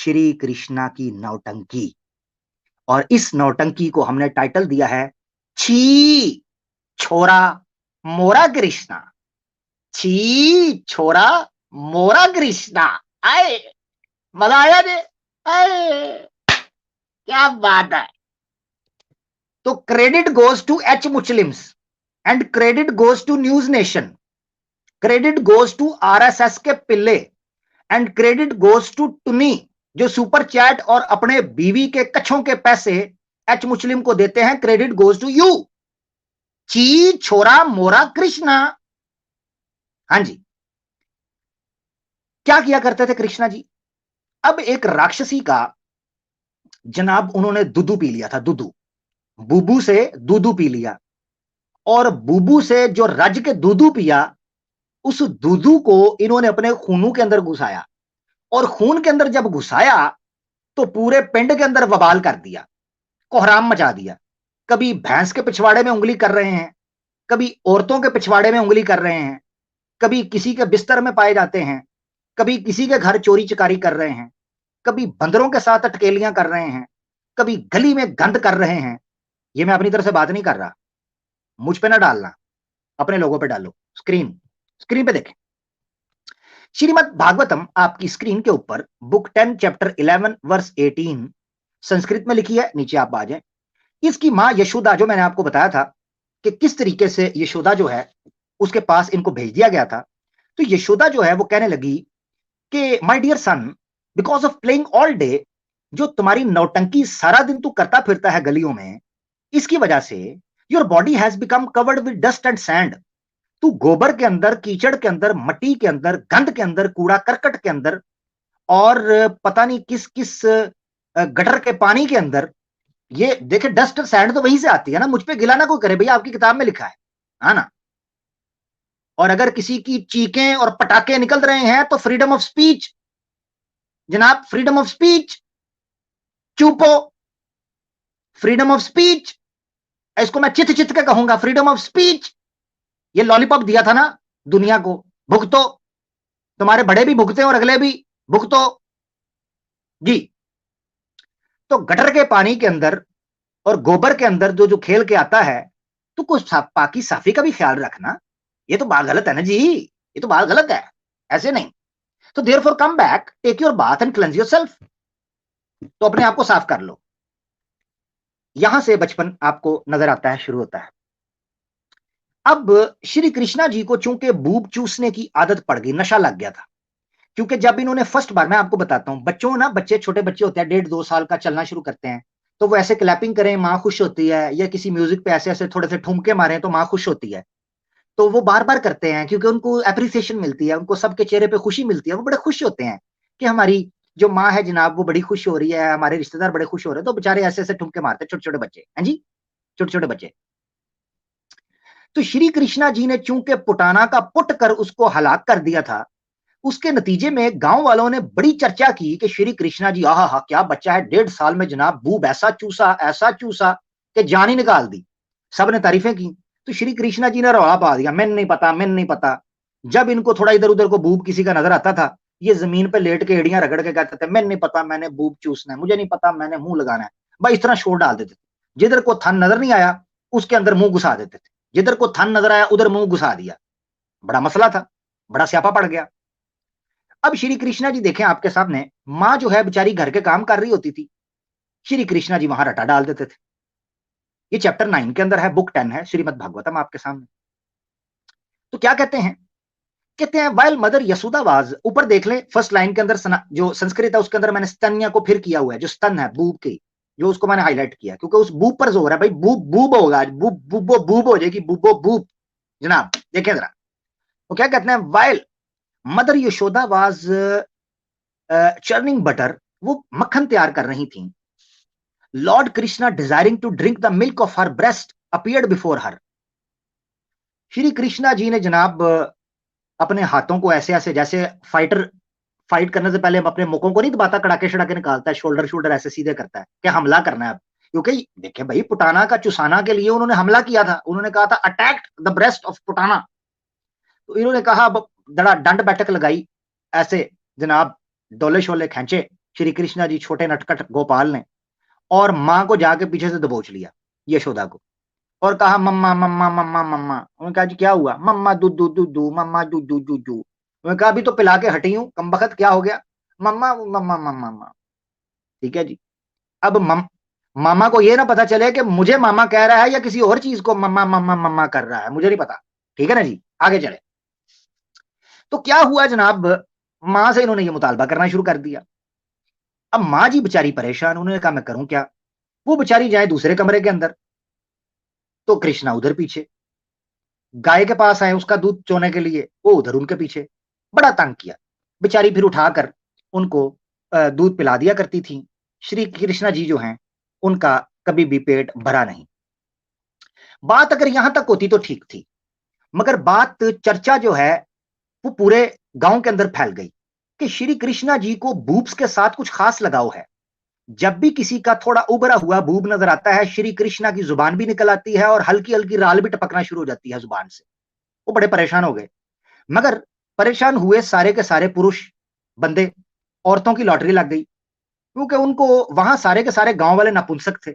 श्री कृष्णा की नौटंकी। और इस नौटंकी को हमने टाइटल दिया है छी छोरा मोरा कृष्णा। छी छोरा मोरा कृष्णा। आए, मजा आया जी। आए, क्या बात है। तो credit goes to H Muslims and credit goes to News Nation, credit goes to RSS के पिल्ले एंड क्रेडिट गोज टू टुनी, जो सुपर चैट और अपने बीवी के कच्छों के पैसे एच मुस्लिम को देते हैं। Credit goes to you. ची छोरा मोरा कृष्णा। हाँ जी, क्या किया करते थे कृष्णा जी? अब एक राक्षसी का जनाब उन्होंने दूधू पी लिया था, दूधू, बूबू से दूधू पी लिया, और बूबू से जो रज के दूधू पिया, उस दूधू को इन्होंने अपने खूनों के अंदर घुसाया, और खून के अंदर जब घुसाया तो पूरे पिंड के अंदर बवाल कर दिया, कोहराम मचा दिया। कभी भैंस के पिछवाड़े में उंगली कर रहे हैं, कभी औरतों के पिछवाड़े में उंगली कर रहे हैं, कभी किसी के बिस्तर में पाए जाते हैं, कभी किसी के घर चोरी चकारी कर रहे हैं, कभी बंदरों के साथ अटकेलियां कर रहे हैं, कभी गली में गंद कर रहे हैं। ये मैं अपनी तरफ से बात नहीं कर रहा, मुझ पे ना डालना, अपने लोगों पे डालो। स्क्रीन स्क्रीन पे देखें, श्रीमद् भागवतम आपकी स्क्रीन के ऊपर बुक 10 चैप्टर 11 वर्स 18 संस्कृत में लिखी है, नीचे आप आ जाएं। इसकी मां यशोदा, जो मैंने आपको बताया था कि किस तरीके से यशोदा जो है उसके पास इनको भेज दिया गया था, तो यशोदा जो है वो कहने लगी कि my dear son, because of playing all day, जो तुम्हारी नौटंकी सारा दिन तू करता फिरता है गलियों में, इसकी वजह से your body has become covered with dust and sand. तू गोबर के अंदर, कीचड़ के अंदर, मट्टी के अंदर, गंद के अंदर, कूड़ा करकट के अंदर, और पता नहीं किस किस गटर के पानी के अंदर। ये देखे, डस्ट सैंड तो वहीं से आती है ना, मुझ पे गिला ना कोई करे भैया, आपकी किताब में लिखा है ना। और अगर किसी की चीखें और पटाखे निकल रहे हैं तो फ्रीडम ऑफ स्पीच जनाब, फ्रीडम ऑफ स्पीच, चुपो, फ्रीडम ऑफ स्पीच, इसको मैं चित चित के कहूंगा, फ्रीडम ऑफ स्पीच। ये लॉलीपॉप दिया था ना दुनिया को, भुगतो, तुम्हारे बड़े भी भुगते और अगले भी भुगतो जी। तो गटर के पानी के अंदर और गोबर के अंदर जो जो खेल के आता है, तो कुछ पाकी साफी का भी ख्याल रखना। ये तो बात गलत है ना जी, ये तो बात गलत है, ऐसे नहीं। तो therefore come back, take your bath and cleanse yourself. तो अपने आप को साफ कर लो। यहां से बचपन आपको नजर आता है, शुरू होता है। अब श्री कृष्णा जी को चूंकि बूब चूसने की आदत पड़ गई, नशा लग गया था। क्योंकि जब इन्होंने फर्स्ट बार, मैं आपको बताता हूं, बच्चों ना, बच्चे छोटे बच्चे होते हैं, 1.5-2 साल का, चलना शुरू करते हैं, तो वो ऐसे क्लैपिंग करें मां खुश होती है, या किसी म्यूजिक पे ऐसे ऐसे थोड़े से ठुमके मारे तो मां खुश होती है। तो वो बार बार करते हैं क्योंकि उनको एप्रिसिएशन मिलती है, उनको सबके चेहरे पे खुशी मिलती है, वो बड़े खुश होते हैं कि हमारी जो माँ है जनाब वो बड़ी खुश हो रही है, हमारे रिश्तेदार बड़े खुश हो रहे हैं। तो बेचारे ऐसे ऐसे ठुमके मारते, छोटे छोटे बच्चे हैं जी, छोटे छोटे बच्चे। तो श्री कृष्णा जी ने चूंकि पुटाना का पुट कर उसको हलाक कर दिया था, उसके नतीजे में गांव वालों ने बड़ी चर्चा की कि श्री कृष्णा जी, आहा हा, क्या बच्चा है, 1.5 साल में जनाब बूब ऐसा चूसा कि जान ही निकाल दी। सबने तारीफें की। तो श्री कृष्णा जी ने रौला पा दिया, मैंने नहीं पता, मैंने नहीं पता। जब इनको थोड़ा इधर उधर को बूब किसी का नजर आता था, ये जमीन पे लेट के एड़ियां रगड़ के कहते थे, मैंने नहीं पता, मैंने बूब चूसना है, मुझे नहीं पता, मैंने मुंह लगाना है। भाई इस तरह शोर डाल देते थे। जिधर को थन नजर नहीं आया उसके अंदर मुंह घुसा देते थे, जिधर को थन नजर आया उधर मुंह घुसा दिया। बड़ा मसला था, बड़ा स्यापा पड़ गया। अब श्री कृष्णा जी देखें आपके सामने, माँ जो है बेचारी घर के काम कर रही होती थी, श्री कृष्णा जी वहां रटा डाल देते थे। ये चैप्टर 9 के अंदर है, बुक 10 है, श्रीमद् भागवतम आपके सामने। तो क्या कहते हैं, कहते हैं वाइल मदर यशोदा वाज, ऊपर देख ले फर्स्ट लाइन के अंदर जो संस्कृत है उसके अंदर मैंने स्तन्य को फिर किया हुआ है, जो स्तन है बूब की, जो उसको मैंने हाईलाइट किया क्योंकि उस बूब पर जोर है भाई। बूब बूब होगा आज, बूब बूबो बूब हो जाएगी, बूबो बूब जनाब। देखें जरा, तो क्या कहते हैं, while mother Yashoda was churning butter, वो मक्खन तैयार कर रही थी। Lord Krishna desiring to drink the milk of her breast appeared before her. Shri Krishna ji ने जनाब अपने हाथों को ऐसे ऐसे, जैसे फाइटर फाइट करने से पहले हम अपने मुखों को नहीं दबाता, कड़ाके शड़ाके निकालता है, शोल्डर शोल्डर ऐसे सीधे करता है कि हमला करना है अब। क्योंकि देखिए भाई, पुटाना का चुसाना के लिए उन्होंने हमला किया था, उन्होंने कहा था अटैक द ब्रेस्ट ऑफ पुटाना। तो इन्होंने कहा, अब दड़ा डंड बैठक लगाई, ऐसे जनाब डोले शोले खींचे श्री कृष्णा जी छोटे नटखट गोपाल ने, और मां को जाके पीछे से दबोच लिया यशोदा को, और कहा मम्मा मम्मा मम्मा मम्मा। उन्होंने कहा जी क्या हुआ? मम्मा दूधू दूधू, मम्मा दूधू दूधू। उन्होंने कहा अभी तो पिला के हटी हूं, कमबख्त क्या हो गया? मम्मा मम्मा मम्मा मम्मा। ठीक है जी। अब मामा को ये ना पता चले कि मुझे मामा कह रहा है या किसी और चीज को मम्मा मम्मा मम्मा कर रहा है, मुझे नहीं पता। ठीक है ना जी, आगे चले। तो क्या हुआ जनाब, मां से इन्होंने ये मुतालबा करना शुरू कर दिया। अब मां जी बेचारी परेशान, उन्होंने कहा मैं करूं क्या? वो बेचारी जाए दूसरे कमरे के अंदर, तो कृष्णा उधर पीछे, गाय के पास आए उसका दूध चोने के लिए, वो उधर उनके पीछे, बड़ा तंग किया। बेचारी फिर उठाकर उनको दूध पिला दिया करती थी। श्री कृष्णा जी जो हैं उनका कभी भी पेट भरा नहीं। बात अगर यहां तक होती तो ठीक थी, मगर बात चर्चा जो है वो पूरे गांव के अंदर फैल गई कि श्री कृष्णा जी को बूब्स के साथ कुछ खास लगाव है। जब भी किसी का थोड़ा उभरा हुआ बूब नजर आता है, श्री कृष्णा की जुबान भी निकल आती है और हल्की हल्की राल भी टपकना शुरू हो जाती है जुबान से। वो बड़े परेशान हो गए, मगर परेशान हुए सारे के सारे पुरुष बंदे, औरतों की लॉटरी लग गई, क्योंकि उनको वहां सारे के सारे गांव वाले नपुंसक थे,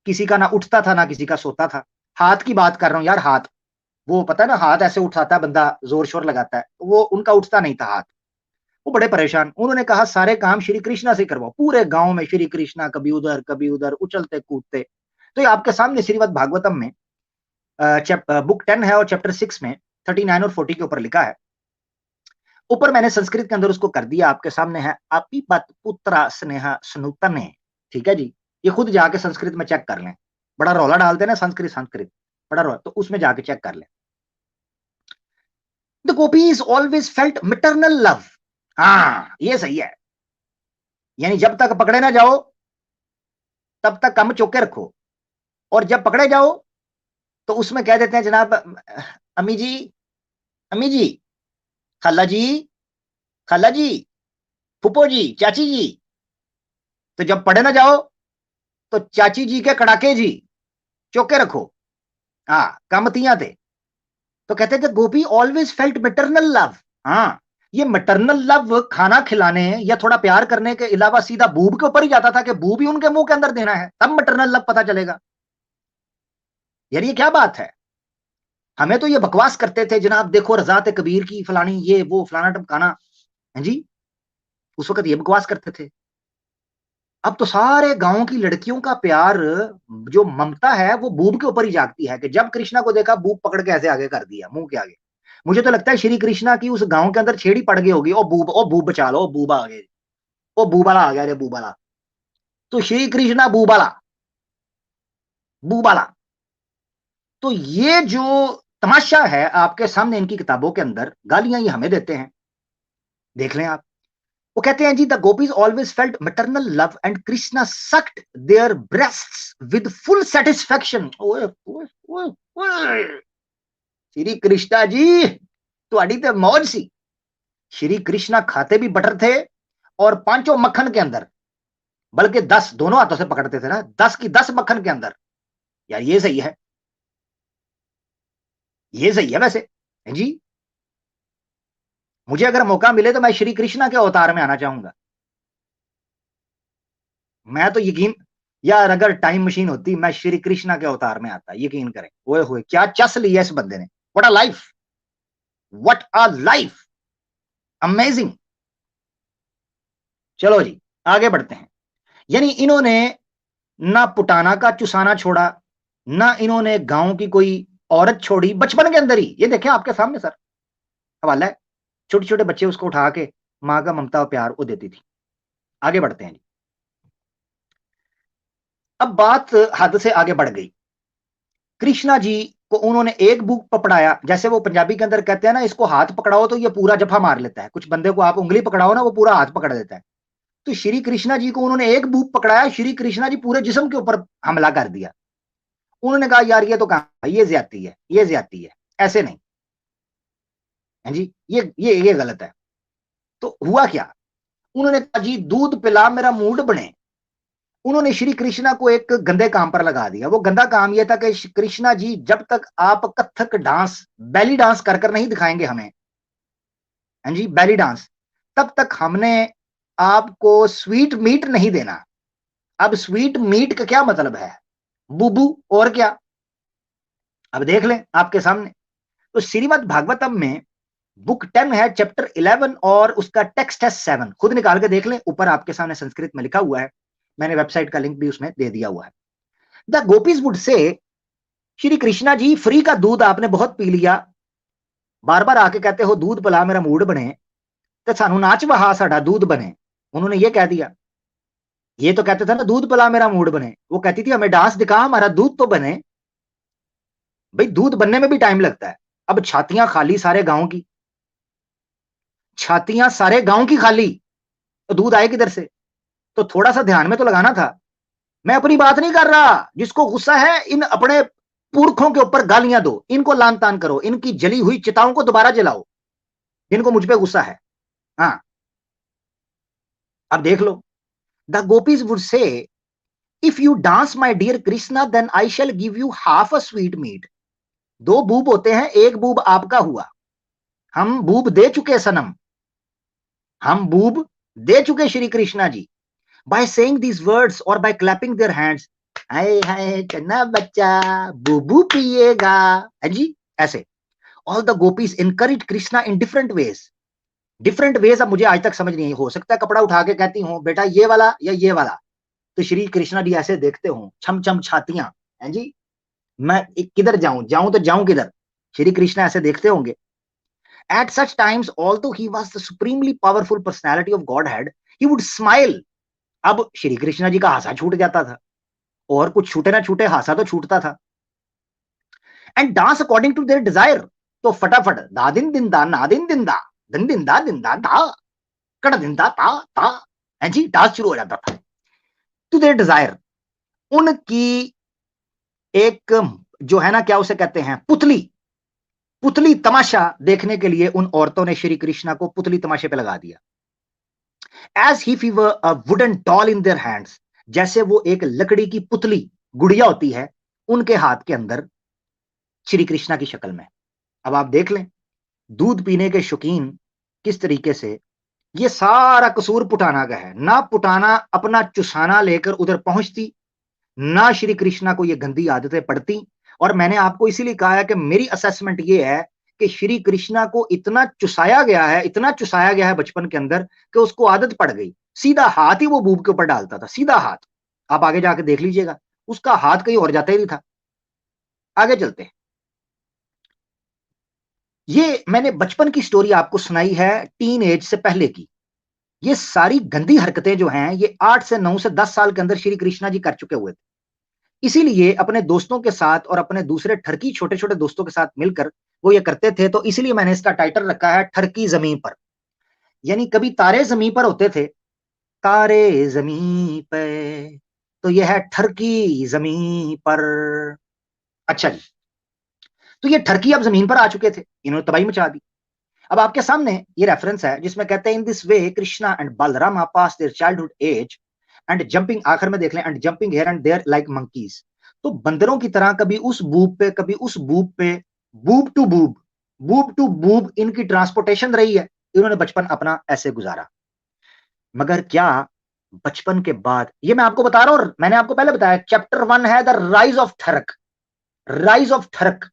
किसी का ना उठता था ना किसी का सोता था। हाथ की बात कर रहा हूं यार, हाथ, वो पता है ना, हाथ ऐसे उठाता है बंदा, जोर शोर लगाता है, वो उनका उठता नहीं था हाथ। वो बड़े परेशान, उन्होंने कहा सारे काम श्री कृष्णा से करवाओ, पूरे गांव में श्री कृष्णा कभी उधर उछलते कूदते। तो ये आपके सामने श्रीमद् भागवतम में बुक 10 है और चैप्टर 6 में 39 और 40 के ऊपर लिखा है। ऊपर मैंने संस्कृत के अंदर उसको कर दिया, आपके सामने है, अपिपत पुत्र स्नेह स्नुतने। ठीक है जी, ये खुद जाके संस्कृत में चेक कर लें, बड़ा रौला डालते हैं ना संस्कृत संस्कृत, बड़ा रौला, तो उसमें जाके चेक कर लें। The gopis always felt maternal love. हाँ ये सही है, यानी जब तक पकड़े ना जाओ तब तक कम चौके रखो, और जब पकड़े जाओ तो उसमें कह देते हैं जनाब अम्मी जी, अम्मी जी, खाला जी, खाला जी, फूफो जी, चाची जी। तो जब पढ़े ना जाओ तो चाची जी के कड़ाके जी, चौके रखो। हाँ कमतियां थे। तो कहते थे गोपी ऑलवेज फेल्ट मैटरनल लव। हाँ, ये मैटरनल लव खाना खिलाने या थोड़ा प्यार करने के अलावा सीधा बूब के ऊपर ही जाता था कि बूब ही उनके मुंह के अंदर देना है, तब मैटरनल लव पता चलेगा। यार ये क्या बात है? हमें तो ये बकवास करते थे जनाब, देखो रजात कबीर की फलानी ये वो फलाना टमकाना है जी, उस वक्त ये बकवास करते थे। अब तो सारे गांव की लड़कियों का प्यार, जो ममता है वो बूब के ऊपर ही जागती है कि जब कृष्णा को देखा बूब पकड़ के ऐसे आगे कर दिया मुंह के आगे। मुझे तो लगता है श्री कृष्णा की उस गांव के अंदर छेड़ी पड़ गई होगी, ओ बूब बचा लो, ओ बूबा आ गए, ओ बूबाला आ गया रे बूबाला। तो श्री कृष्णा बूबाला, बूबाला। तो ये जो तमाशा है आपके सामने इनकी किताबों के अंदर, गालियां ये हमें देते हैं, देख लें आप। वो कहते हैं जी the gopis always felt maternal love and Krishna sucked their breasts with full satisfaction. ओए ओए ओए ओए, श्री कृष्णा जी तुहाडी ते मौज सी। श्री कृष्णा खाते भी बटर थे और पांचों मक्खन के अंदर, बल्कि 10 दोनों हाथों से पकड़ते थे ना, 10 की 10 मक्खन के अंदर। यार ये सही है, ये सही है वैसे जी। मुझे अगर मौका मिले तो मैं श्री कृष्णा के अवतार में आना चाहूंगा। मैं तो यकीन, यार अगर टाइम मशीन होती मैं श्री कृष्णा के अवतार में आता, यकीन करें। ओए होए क्या चस लिया इस बंदे ने, what a life, what a life, amazing. चलो जी आगे बढ़ते हैं। यानी इन्होंने ना पुटाना का चुसाना छोड़ा, ना इन्होंने गांव की कोई औरत छोड़ी, बचपन के अंदर ही ये देखें आपके सामने सर हवाला है, छोटे छोटे बच्चे उसको उठा के मां का ममता और प्यार वो देती थी। आगे बढ़ते हैं जी। अब बात हद से आगे बढ़ गई। कृष्णा जी को उन्होंने एक बुक पकड़ाया, जैसे वो पंजाबी के अंदर कहते हैं ना, इसको हाथ पकड़ाओ तो ये पूरा जफा मार लेता है, कुछ बंदे को आप उंगली पकड़ाओ ना वो पूरा हाथ पकड़ देता है। तो श्री कृष्णा जी को उन्होंने एक बुक पकड़ाया, श्री कृष्णा जी पूरे जिस्म के ऊपर हमला कर दिया। उन्होंने कहा यार ये तो कहा ये ज्यादती है, ये ज्यादती है, ऐसे नहीं है जी, ये गलत है। तो हुआ क्या, उन्होंने कहा जी दूध पिला मेरा मूड बने। उन्होंने श्री कृष्णा को एक गंदे काम पर लगा दिया। वो गंदा काम यह था कि कृष्णा जी जब तक आप कथक डांस, बैली डांस कर कर नहीं दिखाएंगे हमें, हाँ जी बैली डांस, तब तक हमने आपको स्वीट मीट नहीं देना। अब स्वीट मीट का क्या मतलब है? बुबू और क्या? अब देख लें आपके सामने। तो श्रीमद् भागवतम में बुक 10 है, चैप्टर 11 और उसका टेक्स्ट है 7। खुद निकाल के देख लें, ऊपर आपके सामने संस्कृत में लिखा हुआ है, मैंने वेबसाइट का लिंक भी उसमें दे दिया हुआ है। द गोपीज वुड से, श्री कृष्णा जी फ्री का दूध आपने बहुत पी लिया, बार बार आके कहते हो दूध पिला मेरा मूड बने, तो सानू नाच वहा साडा दूध बने। उन्होंने ये कह दिया। ये तो कहते थे ना दूध पिला मेरा मूड बने, वो कहती थी हमें डांस दिखा हमारा दूध तो बने। भाई दूध बनने में भी टाइम लगता है। अब छातियां खाली सारे गांव की, छातियां सारे गांव की खाली, तो दूध आए किधर से? तो थोड़ा सा ध्यान में तो लगाना था। मैं अपनी बात नहीं कर रहा, जिसको गुस्सा है इन अपने पुरखों के ऊपर गालियां दो, इनको लान तान करो, इनकी जली हुई चिताओं को दोबारा जलाओ, जिनको मुझ पे गुस्सा है। हाँ, अब देख लो। The gopis would say, if you dance my dear Krishna then I shall give you half a sweetmeat. दो बूब होते हैं, एक बूब आपका हुआ। हम बूब दे चुके सनम, हम बूब दे चुके श्री कृष्णा जी। बाय सेइंग दीज वर्ड्स और बाय क्लैपिंग देयर हैंड्स, हाय हाय चन्ना बच्चा बूबू पिएगा, है जी, ऐसे। All the gopis encourage Krishna in different ways. Different ways अब मुझे आज तक समझ नहीं हो सकता है कपड़ा उठा के कहती हूँ बेटा ये वाला या ये वाला, तो श्री कृष्णा जी ऐसे देखते हो, छम छम छातियां, है जी, मैं किधर जाऊं, जाऊं तो जाऊं किधर? श्री कृष्णा ऐसे देखते होंगे। At such times, although he was the supremely powerful personality of Godhead, he would smile. अब श्री कृष्णा जी का हासा छूट जाता था, और कुछ छूटे ना छूटे हासा तो छूटता था। And dance according to their desire, तो फटाफट दा दिन दिन दा ना दिन दिन दा दिन दिन दा कड़ दिन ता है जी, डांस शुरू हो जाता था। टू देयर डिजायर, उनकी एक जो है ना क्या उसे कहते हैं, पुतली, पुतली तमाशा देखने के लिए उन औरतों ने श्री कृष्णा को पुतली तमाशे पे लगा दिया। As he fever a wooden doll in their hands, जैसे वो एक लकड़ी की पुतली गुड़िया होती है उनके हाथ के अंदर श्री कृष्णा की शक्ल में। अब आप देख लें दूध पीने के शौकीन किस तरीके से, ये सारा कसूर पुटाना का है ना, पुटाना अपना चुसाना लेकर उधर पहुंचती ना, श्री कृष्णा को ये गंदी आदतें पड़ती। और मैंने आपको इसीलिए कहा है कि मेरी असेसमेंट ये है कि श्री कृष्णा को इतना चुसाया गया है, इतना चुसाया गया है बचपन के अंदर कि उसको आदत पड़ गई, सीधा हाथ ही वो बूब के ऊपर डालता था, सीधा हाथ। आप आगे जाके देख लीजिएगा, उसका हाथ कहीं और जाता ही नहीं था। आगे चलते हैं। ये मैंने बचपन की स्टोरी आपको सुनाई है, टीन एज से पहले की। ये सारी गंदी हरकतें जो हैं ये 8 से 9 से 10 साल के अंदर श्री कृष्णा जी कर चुके हुए थे। इसीलिए अपने दोस्तों के साथ और अपने दूसरे ठरकी छोटे छोटे दोस्तों के साथ मिलकर वो ये करते थे। तो इसलिए मैंने इसका टाइटल रखा है ठरकी जमीन पर। यानी कभी तारे जमीन पर होते थे, तारे जमीन पे, तो यह है ठरकी जमीन पर। अच्छा जी, तो ये ठरकी अब जमीन पर आ चुके थे, इन्होंने तबाही मचा दी। अब आपके सामने ये रेफरेंस है जिसमें कहते हैं in this way Krishna and Balarama pass their childhood age and jumping, आखिर में देख लें, and jumping here and there like monkeys. तो बंदरों की तरह कभी उस बूब पे कभी उस बूब पे, बूब टू बूब, बूब टू बूब इनकी ट्रांसपोर्टेशन रही है। इन्होंने बचपन अपना ऐसे गुजारा। मगर क्या बचपन के बाद, ये मैं आपको बता रहा हूं, मैंने आपको पहले बताया चैप्टर 1 है the rise of tharak, rise of ठरक।